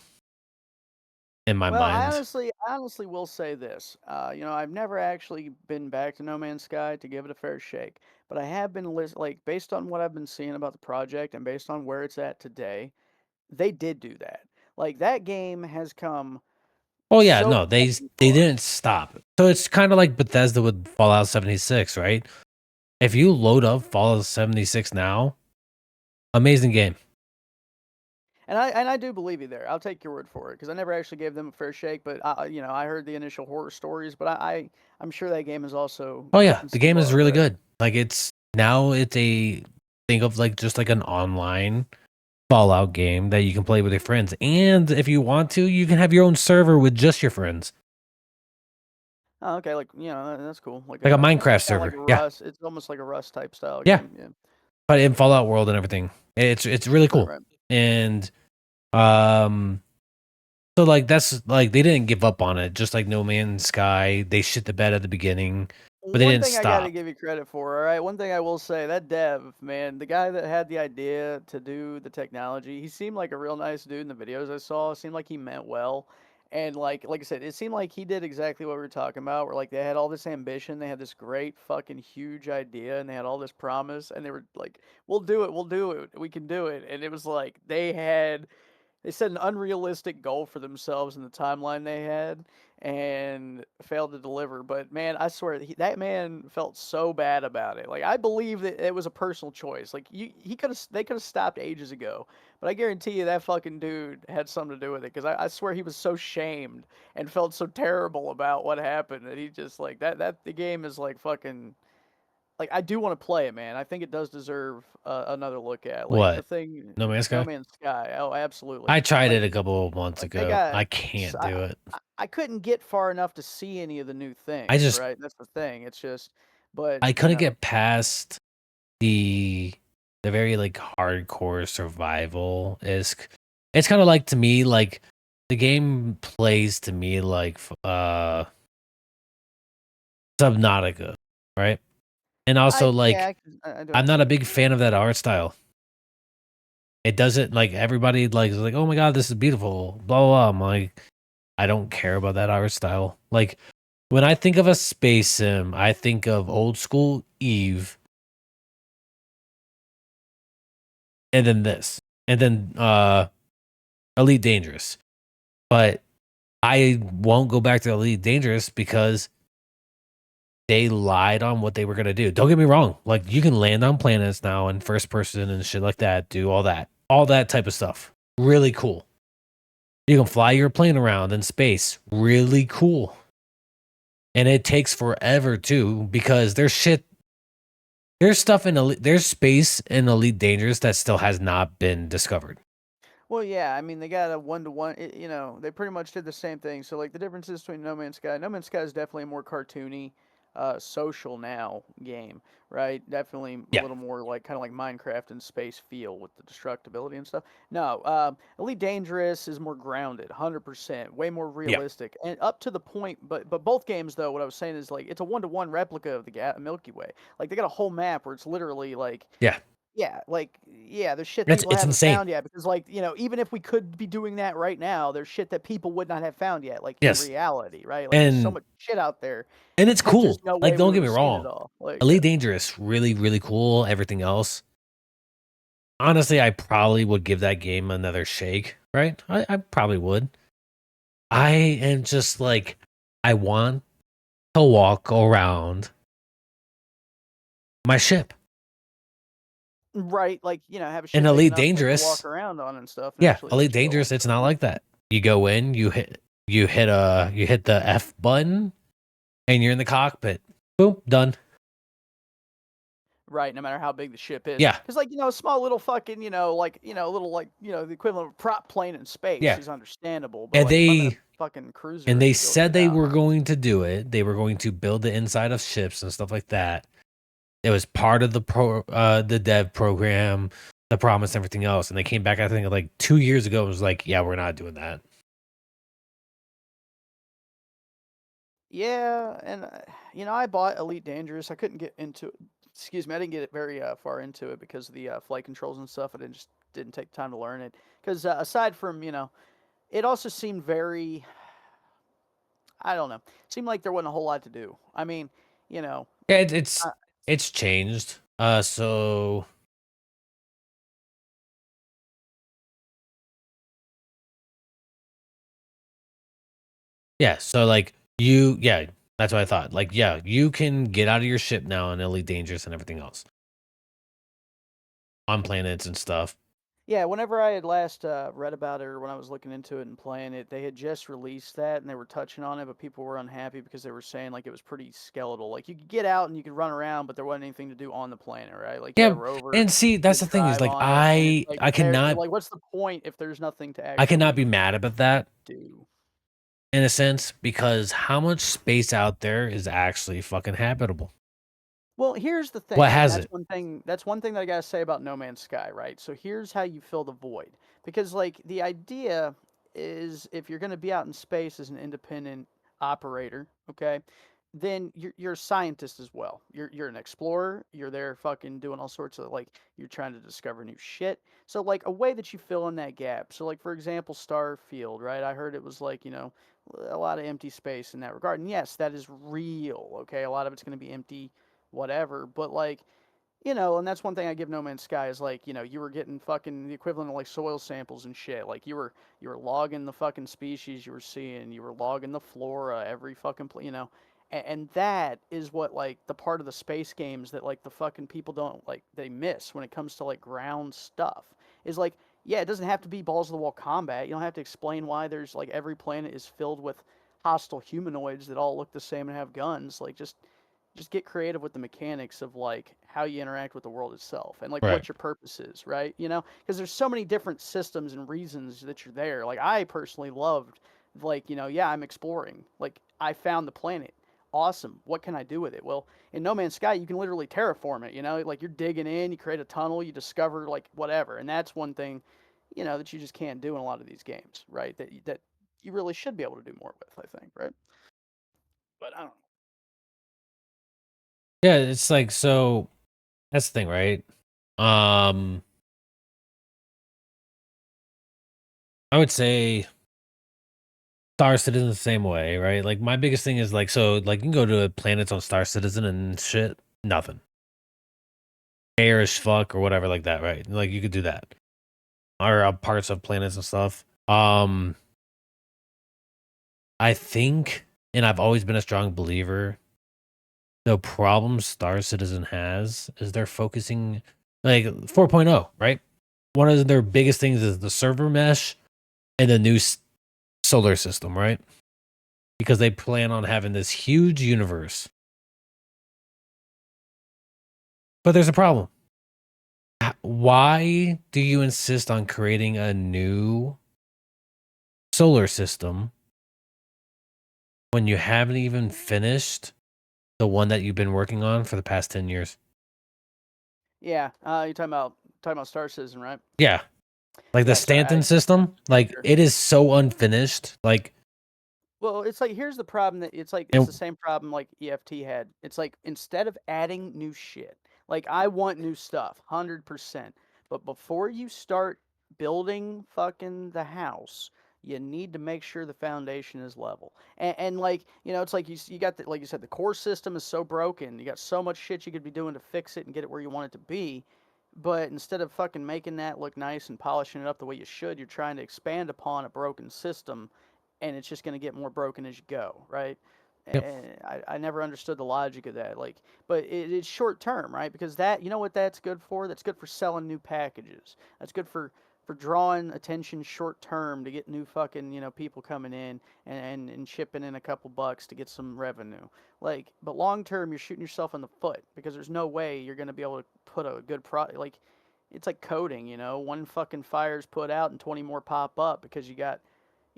in my Well, I mind. honestly, I honestly will say this. I've never actually been back to No Man's Sky to give it a fair shake, but I have been like based on what I've been seeing about the project and based on where it's at today, they did do that. Like that game has come Oh yeah, so no, fucking they far. didn't stop. So it's kind of like Bethesda with Fallout 76, right? If you load up Fallout 76 now, amazing game. And I do believe you there. I'll take your word for it because I never actually gave them a fair shake. But I heard the initial horror stories. But I'm sure that game has also Oh yeah, gotten the some game is love, really right? good. Like it's a think of like just like an online Fallout game that you can play with your friends. And if you want to, you can have your own server with just your friends. Oh, okay. Like that's cool. Like Like a a Minecraft kind of like server. a Yeah. Rust. It's almost like a Rust type style Yeah. game. Yeah. But in Fallout World and everything. It's really Right. cool. Right. And um so like that's like they didn't give up on it, just like No Man's Sky. They shit the bed at the beginning, but they One didn't thing I got to stop. give you credit for, all right? One thing I will say, that dev, man, the guy that had the idea to do the technology, he seemed like a real nice dude in the videos I saw. Seemed like he meant well. And like I said, it seemed like he did exactly what we were talking about. Where like they had all this ambition, they had this great fucking huge idea, and they had all this promise, and they were like, we'll do it, we can do it." And it was like they set an unrealistic goal for themselves in the timeline they had and failed to deliver. But man, I swear that man felt so bad about it. Like I believe that it was a personal choice. Like they could have stopped ages ago. But I guarantee you that fucking dude had something to do with it because I swear he was so shamed and felt so terrible about what happened that he just like that the game is like fucking like I do want to play it, man. I think it does deserve another look at. Like the What? thing, No Man's No Sky? Man's Sky. Oh, absolutely. I tried Like it a couple of months like they ago. got. I can't do it. I couldn't get far enough to see any of the new I things. just Right. That's the thing. It's just, but I you couldn't know, get past the very like hardcore survival isk. It's kind of like to me like the game plays to me like Subnautica, right? And also like I do I'm not a understand. big fan of that art style. It doesn't like everybody like is like, oh my god, this is beautiful, blah blah blah. I'm like, I don't care about that art style. Like when I think of a space sim, I think of old school Eve, and then this, and then Elite Dangerous. But I won't go back to Elite Dangerous because they lied on what they were gonna do. Don't get me wrong, like you can land on planets now in first person and shit like that, do all that type of stuff. Really cool. You can fly your plane around in space. Really cool. And it takes forever too because there's stuff in there's space in Elite Dangerous that still has not been discovered. Well, yeah, I mean, they got a one-to-one. They pretty much did the same thing. So, like, the differences between No Man's Sky is definitely a more cartoony, social now game, right? Definitely a Yeah. little more like kind of like Minecraft and space feel with the destructibility and stuff. No, Elite Dangerous is more grounded, 100%, way more Yeah. realistic, and up to the point. But both games, though, what I was saying is like it's a one-to-one replica of the Milky Way. Like they got a whole map where it's literally like Yeah. yeah, like yeah, there's shit It's people it's haven't insane. found yet because like, even if we could be doing that right now, there's shit that people would not have found yet, like in Yes. reality, right? Like there's so And much shit out there it's that there's cool. no Like way we don't would get me have seen it wrong. all. Like Elite Dangerous, really, really cool. Everything else. Honestly, I probably would give that game another shake, right? I probably would. I am just like, I want to walk around my ship. right, like, have a In ship big Elite enough for to walk Dangerous, around on and stuff and yeah, actually Elite chill and Dangerous, it's stuff. not Yeah. like that. You go in, you hit the F button, and you're in the cockpit. Boom, done. Right, no matter how big the ship is. Yeah, Because like, a small little fucking, little like, the equivalent of a prop plane in space yeah. is understandable. But And like if I'm in a they fucking cruiser and ready they to go, said they yeah. were going to do it. They were going to build the inside of ships and stuff like that. It was part of the dev program, the promise, everything else. And they came back, I think, like 2 years ago and was like, yeah, we're not doing that. Yeah, and I bought Elite Dangerous. I couldn't get into it. Excuse me, I didn't get it very far into it because of the flight controls and stuff. I didn't take time to learn it. Because aside from it also seemed very, I don't know, seemed like there wasn't a whole lot to do. I mean, you know, Yeah, uh, it's changed. So yeah, so like yeah, that's what I thought. Like, yeah, you can get out of your ship now in Elite Dangerous and everything else on planets and stuff. yeah. Whenever I had last read about it or when I was looking into it and playing it, they had just released that and they were touching on it, but people were unhappy because they were saying like it was pretty skeletal. Like you could get out and you could run around, but there wasn't anything to do on the planet, right? Like you had a Yeah, rover, and see, you that's could the thing is drive like on it, and it's like I cannot like what's the point if there's nothing to I cannot actually be mad about that do? in a sense because how much space out there is actually fucking habitable? Well, here's the What thing, and has that's it? one thing. That's one thing that I gotta say about No Man's Sky, right? So here's how you fill the void, because like the idea is if you're gonna be out in space as an independent operator, okay, then you're a scientist as well. You're an explorer. You're there fucking doing all sorts of like you're trying to discover new shit. So like a way that you fill in that gap. So like for example, Starfield, right? I heard it was like, a lot of empty space in that regard. And yes, that is real. Okay, a lot of it's going to be empty whatever, but like and that's one thing I give No Man's Sky is like, you were getting fucking the equivalent of like soil samples and shit. Like you were logging the fucking species you were seeing, you were logging the flora, every fucking and that is what like the part of the space games that like the fucking people don't like they miss when it comes to like ground stuff is like yeah, it doesn't have to be balls of the wall combat. You don't have to explain why there's like every planet is filled with hostile humanoids that all look the same and have guns. Like just get creative with the mechanics of like how you interact with the world itself and like Right. what your purpose is, right? Because there's so many different systems and reasons that you're there. Like I personally loved, like yeah, I'm exploring. Like I found the planet. Awesome. What can I do with it? Well, in No Man's Sky, you can literally terraform it. Like you're digging in, you create a tunnel, you discover like whatever, and that's one thing, that you just can't do in a lot of these games, right? That you really should be able to do more with, I think, right? But I don't know. Yeah, it's like so that's the thing, right? Um I would say Star Citizen the same way, right? Like my biggest thing is like so like you can go to planets on Star Citizen and shit, nothing. Air as fuck or whatever like that, right? Like you could do that. Or parts of planets and stuff. I think and I've always been a strong believer the problem Star Citizen has is they're focusing like 4.0, right? One of their biggest things is the server mesh and the new solar system, right? Because they plan on having this huge universe. But there's a problem. Why do you insist on creating a new solar system when you haven't even finished the one that you've been working on for the past 10 years? Yeah, you're talking about Star Citizen, right? Yeah. Like the Yeah, sorry, Stanton system, like sure. it is so unfinished. Like, Well, it's like here's the problem that it's and the same problem like EFT had. It's like instead of adding new shit, like I want new stuff, 100%. But before you start building fucking the house, you need to make sure the foundation is level. And like, it's like you got the, like you said, the core system is so broken. You got so much shit you could be doing to fix it and get it where you want it to be. But instead of fucking making that look nice and polishing it up the way you should, you're trying to expand upon a broken system and it's just going to get more broken as you go, right? yep, And I never understood the logic of that. Like, but it's short term, right? Because that, you know what that's good for? That's good for selling new packages. That's good for drawing attention short term to get new fucking people coming in and chipping in a couple bucks to get some revenue. Like, but long term, you're shooting yourself in the foot because there's no way you're going to be able to put a good like. It's like coding, one fucking fire's put out and 20 more pop up because you got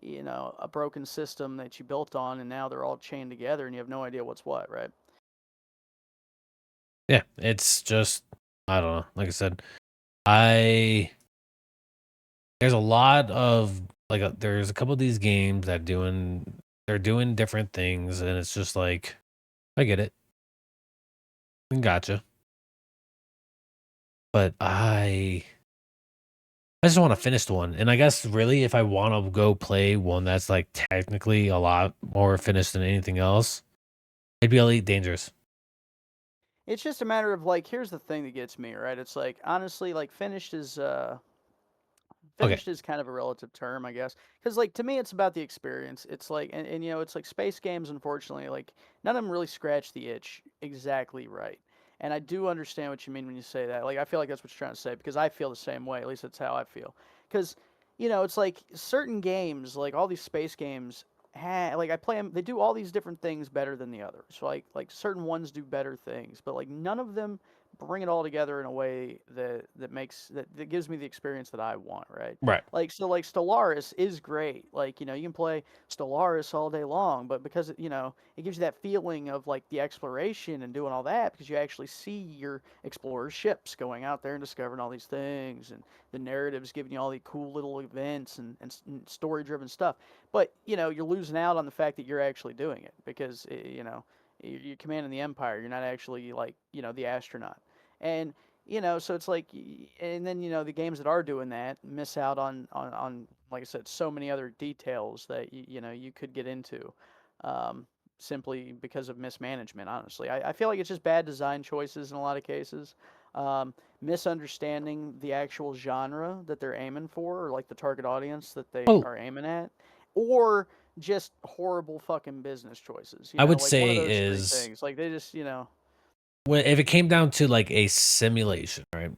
a broken system that you built on and now they're all chained together and you have no idea what's what, right? yeah, it's just I don't know. Like I said, I there's a lot of like there's a couple of these games that they're doing different things, and it's just like I get it, gotcha, but I just want to finish the one, and I guess really if I want to go play one that's like technically a lot more finished than anything else, it'd be Elite Dangerous. It's just a matter of like here's the thing that gets me, right? It's like honestly like Okay, finished is kind of a relative term, I guess, because like to me, it's about the experience. It's like, and it's like space games. Unfortunately, like none of them really scratch the itch exactly right. And I do understand what you mean when you say that. Like I feel like that's what you're trying to say because I feel the same way. At least that's how I feel. Because it's like certain games, like all these space games, like I play them. They do all these different things better than the others. So like certain ones do better things, but like none of them bring it all together in a way that gives me the experience that I want, right? right. Like so like Stellaris is great. Like, you can play Stellaris all day long, but because it gives you that feeling of like the exploration and doing all that because you actually see your explorer ships going out there and discovering all these things and the narrative's giving you all the cool little events and story driven stuff. But, you're losing out on the fact that you're actually doing it because you're commanding the empire. You're not actually like the astronaut. And so it's like, and then the games that are doing that miss out on like I said, so many other details that you could get into. Um, Simply because of mismanagement. Honestly, I feel like it's just bad design choices in a lot of cases. Misunderstanding the actual genre that they're aiming for, or like the target audience that they Well, are aiming at, or just horrible fucking business choices. I would Like one of say those three is things. Like they just, if it came down to like a simulation, right?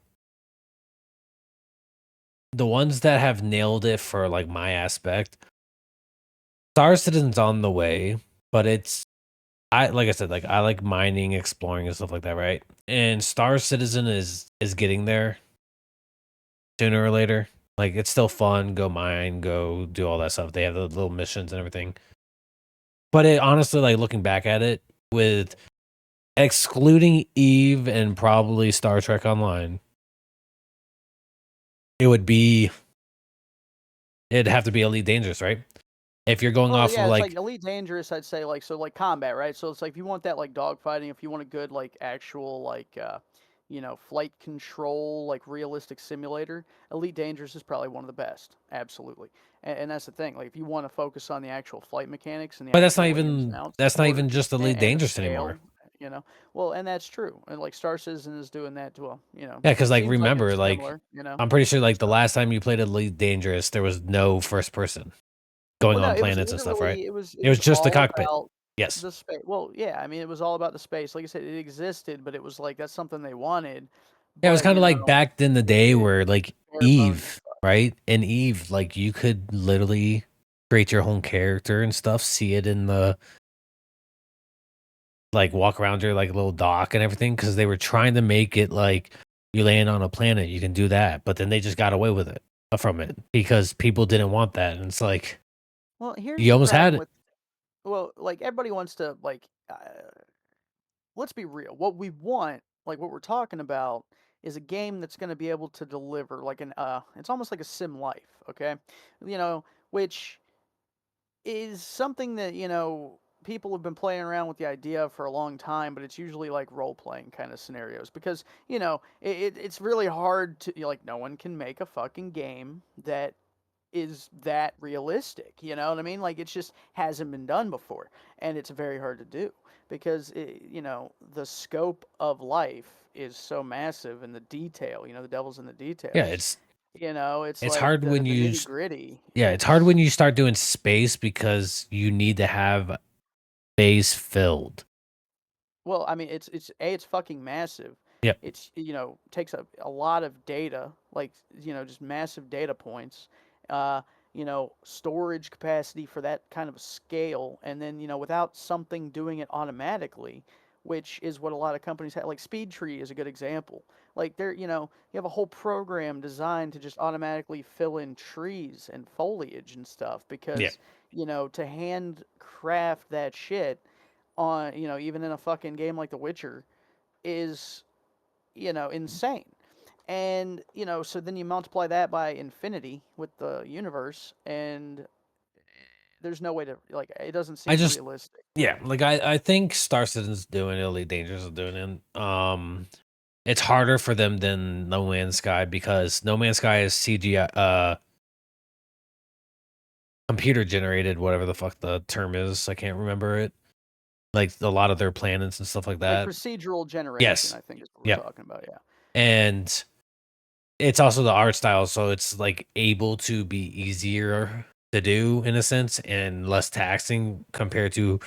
The ones that have nailed it for like my aspect, Star Citizen's on the way, but like I said, like I like mining, exploring, and stuff like that, right? And Star Citizen is getting there sooner or later. Like it's still fun, go mine, go do all that stuff. They have the little missions and everything. But it honestly, like looking back at it, with excluding Eve and probably Star Trek Online, it would be it'd have to be Elite Dangerous, right? If you're going well, off of yeah, it's like like Elite Dangerous. I'd say like so like combat, right? So it's like if you want that like dogfighting, if you want a good like actual like flight control like realistic simulator, Elite Dangerous is probably one of the best. Absolutely, and that's the thing. Like if you want to focus on the actual flight mechanics and the but actual ins and outs, that's not or even just Elite and the Dangerous anymore. scale, well, and that's true. And like Star Citizen is doing that to Yeah, because like seems like remember, it's like similar, I'm pretty sure like the so. last time you played Elite Dangerous, there was no first person going Well, no, on it was planets and stuff, right? literally it It was was just the all cockpit. about Yes. the space. Well, yeah, I mean, it was all about the space. Like I said, it existed, but it was like that's something they wanted, Yeah, it was but kind of like back in the day it where like bare bones Eve, stuff. right? In Eve, like you could literally create your own character and stuff, see it in the like walk around your like little dock and everything because they were trying to make it like you land on a planet, you can do that, but then they just got away with it from it because people didn't want that, and it's like Well, here's you the almost had problem it. with like everybody wants to like let's be real. What we want, like what we're talking about, is a game that's going to be able to deliver like an it's almost like a sim life, okay? Which is something that people have been playing around with the idea for a long time, but it's usually like role playing kind of scenarios because it's really hard to like no one can make a fucking game that is that realistic. You know what I mean? Like it just hasn't been done before, and it's very hard to do because the scope of life is so massive, and the detail. The devil's in the Yeah, details. It's it's like hard when the you nitty gritty. yeah, it's hard when you start doing space because you need to have space filled. Well, I mean, it's fucking massive. Yep. It's takes a lot of data, like just massive data points. Uh, Storage capacity for that kind of a scale, and then without something doing it automatically, which is what a lot of companies have. Like SpeedTree is a good example. Like you have a whole program designed to just automatically fill in trees and foliage and stuff Yeah. because to handcraft that shit on even in a fucking game like The Witcher is insane. And so then you multiply that by infinity with the universe, and there's no way to like it doesn't I seem just realistic. yeah, like I think Star Citizen's doing it, Elite Dangerous is doing it. It's harder for them than No Man's Sky because No Man's Sky is CGI computer generated, whatever the fuck the term is. I can't remember it. Like a lot of their planets and stuff like Like that. procedural generation, Yes. I think is what Yep. we're talking about. Yeah. And it's also the art style, so it's like able to be easier to do in a sense and less taxing compared to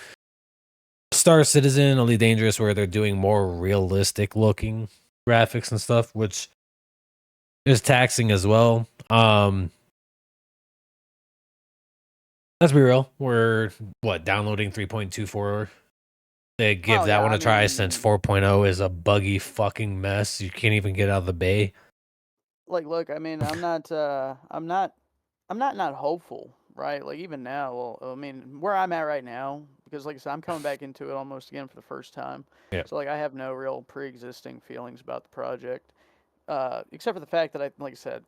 Star Citizen, Elite Dangerous, where they're doing more realistic looking graphics and stuff, which is taxing as well. Let's be real. We're downloading 3.24. They give Oh that yeah, one I a try since mean, 4.0 is a buggy fucking mess. You can't even get out of the bay. like, look, I mean, I'm not hopeful, right? Like even now, well, I mean, where I'm at right now, because like I said, I'm coming back into it almost again for the first time. Yeah. So like I have no real pre-existing feelings about the project, except for the fact that like I said,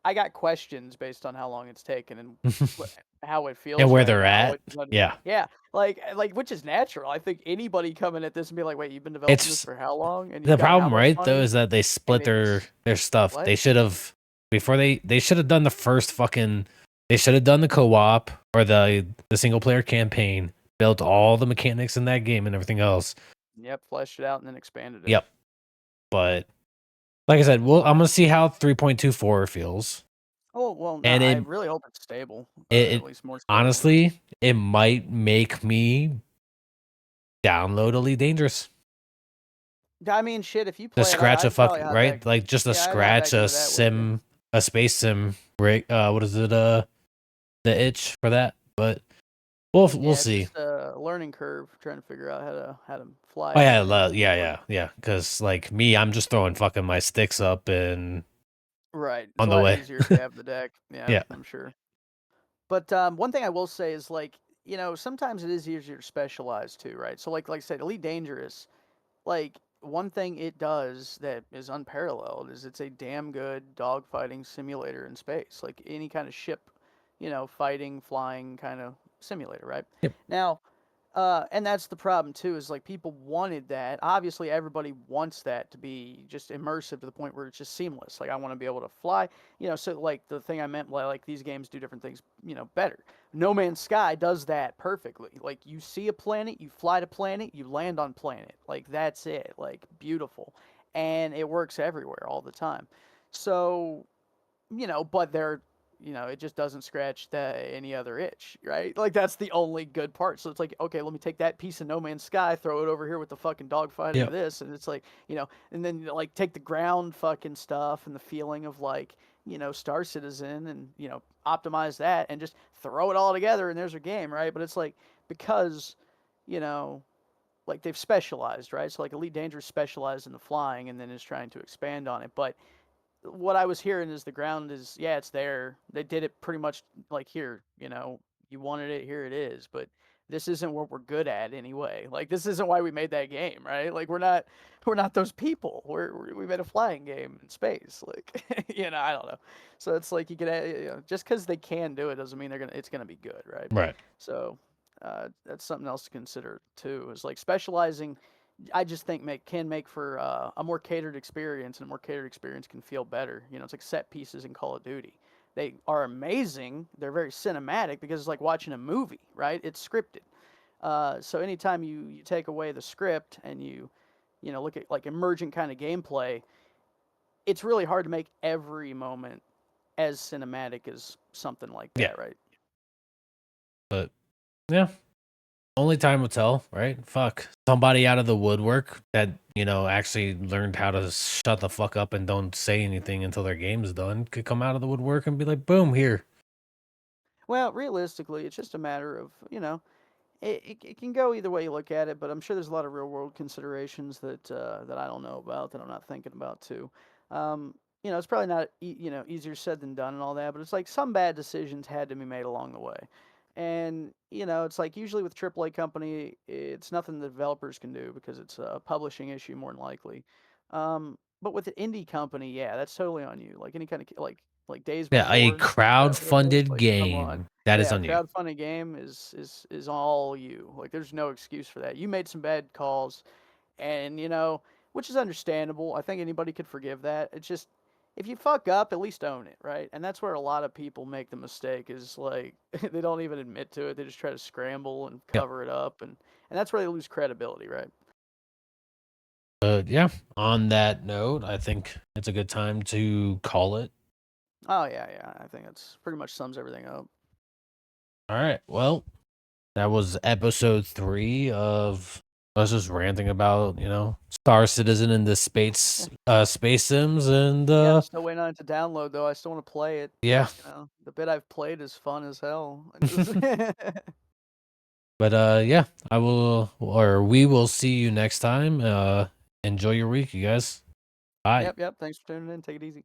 I got questions based on how long it's taken and how it and feels where right they're now. at. Which is Yeah, yeah, like which is natural. I think anybody coming at this and be like, "Wait, you've been developing this it's for how long? And the you've got how problem, much right? Though, money?" is that they And split it's their stuff. what? They should have before they should have done the first fucking. They should have done the co-op or the single player campaign. Built all the mechanics in that game and everything else. Yep, fleshed it out and then expanded it. Yep, but like I said, well, I'm gonna see how 3.24 feels, Oh well, no, and I it really hope it's stable. At it least more stable than. honestly it might make me download Elite Dangerous I mean, shit. If you to play it, scratch a I'd probably fucking hop back. right, like just to Yeah, I'd hop scratch back a into that with you. sim, a space sim, right? What is it? The itch for that, but we'll Yeah, it's see. just a learning curve trying to figure out how to fly Oh it yeah, and everything. But yeah. Because like me, I'm just throwing fucking my sticks up and right, it's on a the lot way. easier if you have the deck. Yeah, Yeah, I'm sure. But one thing I will say is like sometimes it is easier to specialize too, right? So like I said, Elite Dangerous, like one thing it does that is unparalleled is it's a damn good dogfighting simulator in space. Like any kind of ship, fighting, flying kind of simulator, right? yep, Now, and that's the problem too, is like people wanted that. Obviously, everybody wants that to be just immersive to the point where it's just seamless. Like I want to be able to fly, So like the thing I meant, like these games do different things, better. No Man's Sky does that perfectly. Like you see a planet, you fly to planet, you land on planet. Like that's it. Like beautiful, and it works everywhere all the time. So but they're it just doesn't scratch any other itch, right? Like that's the only good part. So it's like, okay, let me take that piece of No Man's Sky, throw it over here with the fucking dogfighting of yep, this, and it's like, and then like take the ground fucking stuff and the feeling of like, Star Citizen and optimize that and just throw it all together and there's your game, right? But it's like because, you know, like they've specialized, right? So like Elite Dangerous specialized in the flying and then is trying to expand on it, but what I was hearing is the ground is yeah, it's there. They did it pretty much like here, you wanted it, here it is. But this isn't what we're good at anyway. Like this isn't why we made that game, right? Like we're not those people. We made a flying game in space. Like I don't know. So it's like you could just because they can do it doesn't mean it's gonna be good, right? right. So that's something else to consider too. Is like specializing I just think can make for a more catered experience, and a more catered experience can feel better. It's like set pieces in Call of Duty. They are amazing. They're very cinematic because it's like watching a movie, right? It's scripted. So anytime you take away the script and you look at like emergent kind of gameplay, it's really hard to make every moment as cinematic as something like Yeah, that, right? but yeah, only time will tell, right? Fuck. Somebody out of the woodwork that, actually learned how to shut the fuck up and don't say anything until their game's done could come out of the woodwork and be like, boom, here. Well, realistically, it's just a matter of it can go either way you look at it, but I'm sure there's a lot of real world considerations that I don't know about that I'm not thinking about too. Um, it's probably not easier said than done and all that, but it's like some bad decisions had to be made along the way, and it's like usually with AAA company, it's nothing the developers can do because it's a publishing issue more than likely. But with an indie company, yeah, that's totally on you. Like any kind of like Days Yeah, a Before, that was crowd-funded like come on. game that is Yeah, on you. crowdfunding game is all you. Like, there's no excuse for that. You made some bad calls, and which is understandable. I think anybody could forgive that. It's just if you fuck up, at least own it, right? And that's where a lot of people make the mistake. Is like they don't even admit to it. They just try to scramble and Yep. cover it up, and that's where they lose credibility, right? But yeah, on that note, I think it's a good time to call it. Oh yeah, yeah. I think that's pretty much sums everything up. All right. Well, that was episode 3 of us just ranting about, Star Citizen and the Yeah, space sims and yeah. I'm still waiting on it to download though. I still want to play it. yeah. The bit I've played is fun as hell. I just But yeah, we will see you next time. Enjoy your week, you guys. Bye. Yep, yep. Thanks for tuning in. Take it easy.